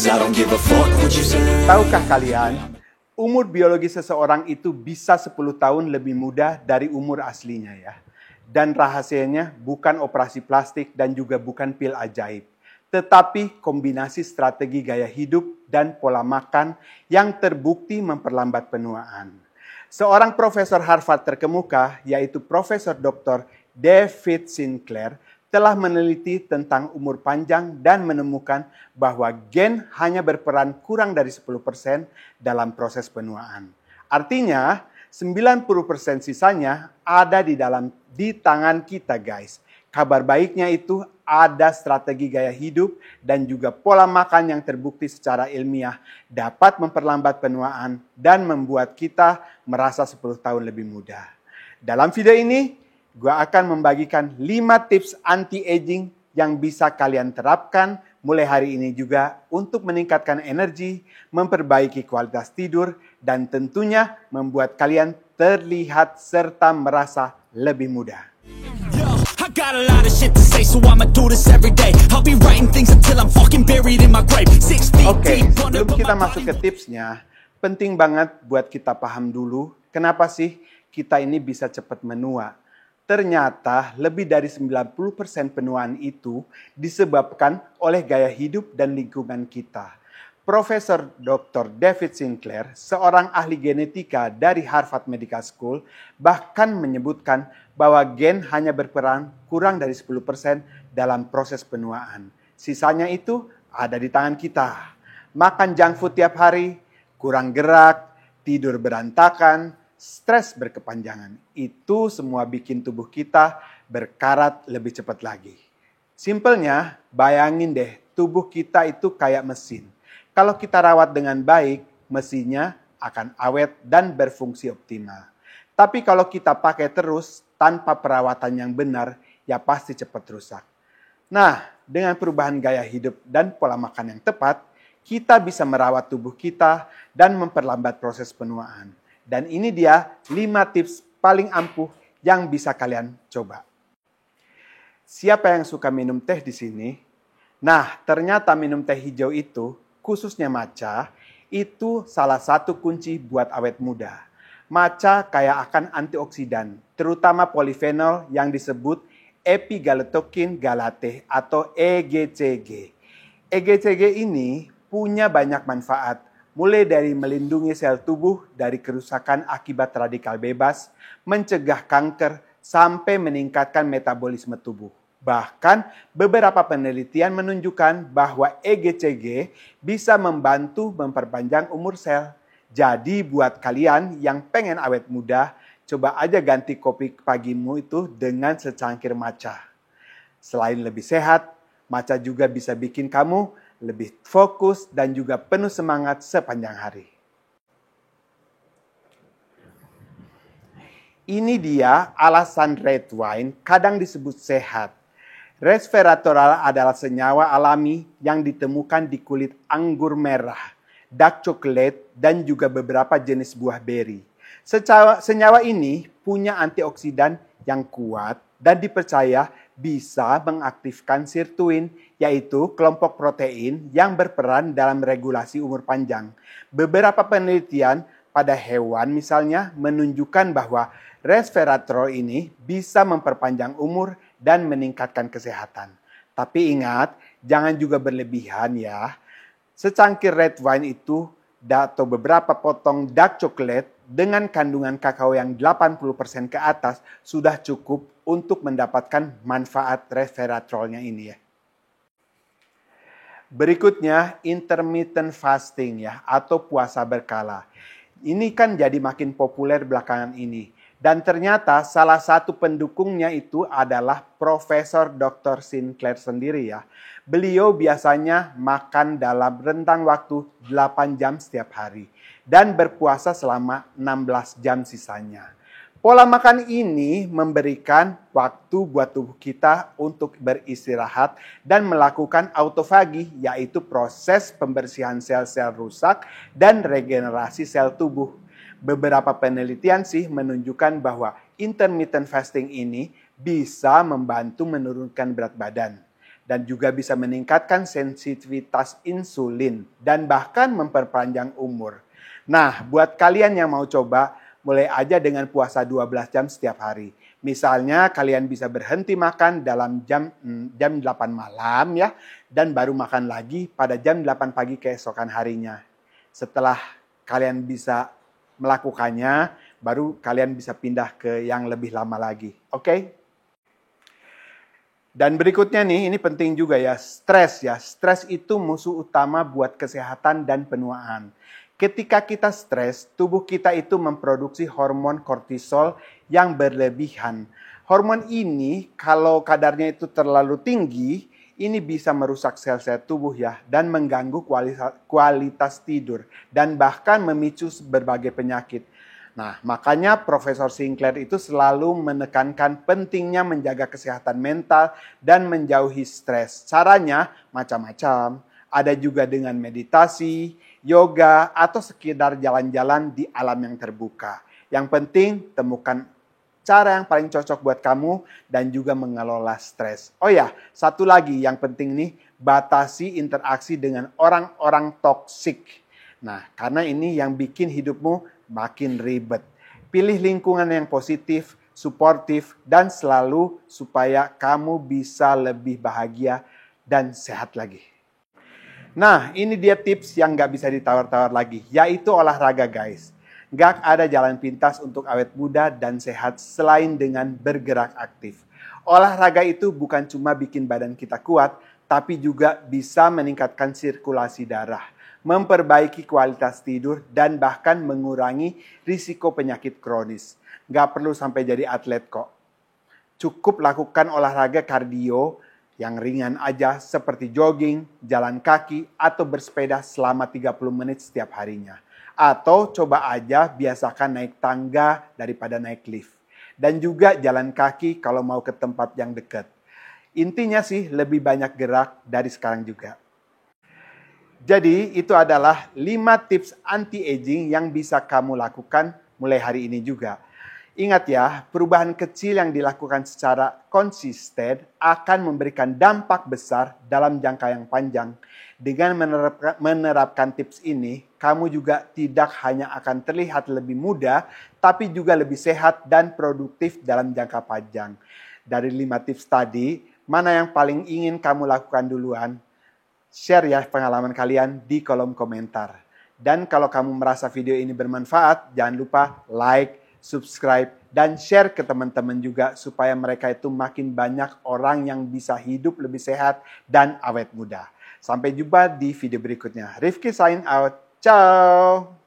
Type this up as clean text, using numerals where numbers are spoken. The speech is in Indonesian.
'cause I don't give a fuck what you say. Tahukah kalian, umur biologi seseorang itu bisa 10 tahun lebih muda dari umur aslinya ya. Dan rahasianya bukan operasi plastik dan juga bukan pil ajaib, tetapi kombinasi strategi gaya hidup dan pola makan yang terbukti memperlambat penuaan. Seorang profesor Harvard terkemuka, yaitu Profesor Dr. David Sinclair, telah meneliti tentang umur panjang dan menemukan bahwa gen hanya berperan kurang dari 10% dalam proses penuaan. Artinya, 90% sisanya ada di tangan kita, guys. Kabar baiknya itu ada strategi gaya hidup dan juga pola makan yang terbukti secara ilmiah dapat memperlambat penuaan dan membuat kita merasa 10 tahun lebih muda. Dalam video ini, gue akan membagikan 5 tips anti-aging yang bisa kalian terapkan mulai hari ini juga untuk meningkatkan energi, memperbaiki kualitas tidur, dan tentunya membuat kalian terlihat serta merasa lebih muda. I got a lot of shit to say, so I'ma do this every day. I'll be writing things until I'm fucking buried in my grave. 6 feet deep, Sebelum kita masuk ke tipsnya, penting banget buat kita paham dulu kenapa sih kita ini bisa cepat menua. Ternyata lebih dari 90% penuaan itu disebabkan oleh gaya hidup dan lingkungan kita. Profesor Dr. David Sinclair, seorang ahli genetika dari Harvard Medical School, bahkan menyebutkan bahwa gen hanya berperan kurang dari 10% dalam proses penuaan. Sisanya itu ada di tangan kita. Makan junk food tiap hari, kurang gerak, tidur berantakan, stres berkepanjangan. Itu semua bikin tubuh kita berkarat lebih cepat lagi. Simpelnya, bayangin deh, tubuh kita itu kayak mesin. Kalau kita rawat dengan baik, mesinnya akan awet dan berfungsi optimal. Tapi kalau kita pakai terus tanpa perawatan yang benar, ya pasti cepat rusak. Nah, dengan perubahan gaya hidup dan pola makan yang tepat, kita bisa merawat tubuh kita dan memperlambat proses penuaan. Dan ini dia 5 tips paling ampuh yang bisa kalian coba. Siapa yang suka minum teh di sini? Nah, ternyata minum teh hijau itu, khususnya matcha, itu salah satu kunci buat awet muda. Matcha kaya akan antioksidan, terutama polifenol yang disebut epigalloctokin galate atau EGCG. EGCG ini punya banyak manfaat, mulai dari melindungi sel tubuh dari kerusakan akibat radikal bebas, mencegah kanker, sampai meningkatkan metabolisme tubuh. Bahkan beberapa penelitian menunjukkan bahwa EGCG bisa membantu memperpanjang umur sel. Jadi buat kalian yang pengen awet muda, coba aja ganti kopi pagimu itu dengan secangkir matcha. Selain lebih sehat, matcha juga bisa bikin kamu lebih fokus dan juga penuh semangat sepanjang hari. Ini dia alasan red wine kadang disebut sehat. Resveratrol adalah senyawa alami yang ditemukan di kulit anggur merah, dark chocolate, dan juga beberapa jenis buah beri. Senyawa ini punya antioksidan yang kuat dan dipercaya bisa mengaktifkan sirtuin, yaitu kelompok protein yang berperan dalam regulasi umur panjang. Beberapa penelitian pada hewan misalnya menunjukkan bahwa resveratrol ini bisa memperpanjang umur dan meningkatkan kesehatan. Tapi ingat, jangan juga berlebihan ya. Secangkir red wine itu atau beberapa potong dark chocolate dengan kandungan kakao yang 80% ke atas sudah cukup untuk mendapatkan manfaat resveratrolnya ini ya. Berikutnya intermittent fasting ya atau puasa berkala. Ini kan jadi makin populer belakangan ini. Dan ternyata salah satu pendukungnya itu adalah Profesor Dr. Sinclair sendiri ya. Beliau biasanya makan dalam rentang waktu 8 jam setiap hari. Dan berpuasa selama 16 jam sisanya. Pola makan ini memberikan waktu buat tubuh kita untuk beristirahat dan melakukan autofagi, yaitu proses pembersihan sel-sel rusak dan regenerasi sel tubuh. Beberapa penelitian sih menunjukkan bahwa intermittent fasting ini bisa membantu menurunkan berat badan. dan juga bisa meningkatkan sensitivitas insulin dan bahkan memperpanjang umur. Nah, buat kalian yang mau coba, mulai aja dengan puasa 12 jam setiap hari. Misalnya kalian bisa berhenti makan dalam jam 8 malam ya, dan baru makan lagi pada jam 8 pagi keesokan harinya. Setelah kalian bisa melakukannya, baru kalian bisa pindah ke yang lebih lama lagi. Oke? Dan berikutnya nih, ini penting juga ya, stres ya. Stres itu musuh utama buat kesehatan dan penuaan. Ketika kita stres, tubuh kita itu memproduksi hormon kortisol yang berlebihan. Hormon ini kalau kadarnya itu terlalu tinggi, ini bisa merusak sel-sel tubuh ya dan mengganggu kualitas tidur dan bahkan memicu berbagai penyakit. Nah, makanya Profesor Sinclair itu selalu menekankan pentingnya menjaga kesehatan mental dan menjauhi stres. Caranya macam-macam. Ada juga dengan meditasi, yoga, atau sekedar jalan-jalan di alam yang terbuka. Yang penting temukan cara yang paling cocok buat kamu dan juga mengelola stres. Oh ya, satu lagi yang penting nih, batasi interaksi dengan orang-orang toksik. Nah, karena ini yang bikin hidupmu makin ribet. Pilih lingkungan yang positif, suportif, dan selalu supaya kamu bisa lebih bahagia dan sehat lagi. Nah, ini dia tips yang gak bisa ditawar-tawar lagi, yaitu olahraga guys. Gak ada jalan pintas untuk awet muda dan sehat selain dengan bergerak aktif. Olahraga itu bukan cuma bikin badan kita kuat, tapi juga bisa meningkatkan sirkulasi darah, memperbaiki kualitas tidur, dan bahkan mengurangi risiko penyakit kronis. Gak perlu sampai jadi atlet kok. Cukup lakukan olahraga kardio yang ringan aja seperti jogging, jalan kaki, atau bersepeda selama 30 menit setiap harinya. Atau coba aja biasakan naik tangga daripada naik lift. Dan juga jalan kaki kalau mau ke tempat yang dekat. Intinya sih lebih banyak gerak dari sekarang juga. Jadi itu adalah 5 tips anti-aging yang bisa kamu lakukan mulai hari ini juga. Ingat ya, perubahan kecil yang dilakukan secara konsisten akan memberikan dampak besar dalam jangka yang panjang. Dengan menerapkan tips ini, kamu juga tidak hanya akan terlihat lebih muda, tapi juga lebih sehat dan produktif dalam jangka panjang. Dari 5 tips tadi, mana yang paling ingin kamu lakukan duluan? Share ya pengalaman kalian di kolom komentar. Dan kalau kamu merasa video ini bermanfaat, jangan lupa like, subscribe, dan share ke teman-teman juga supaya mereka itu makin banyak orang yang bisa hidup lebih sehat dan awet muda. Sampai jumpa di video berikutnya. Rifki sign out. Ciao.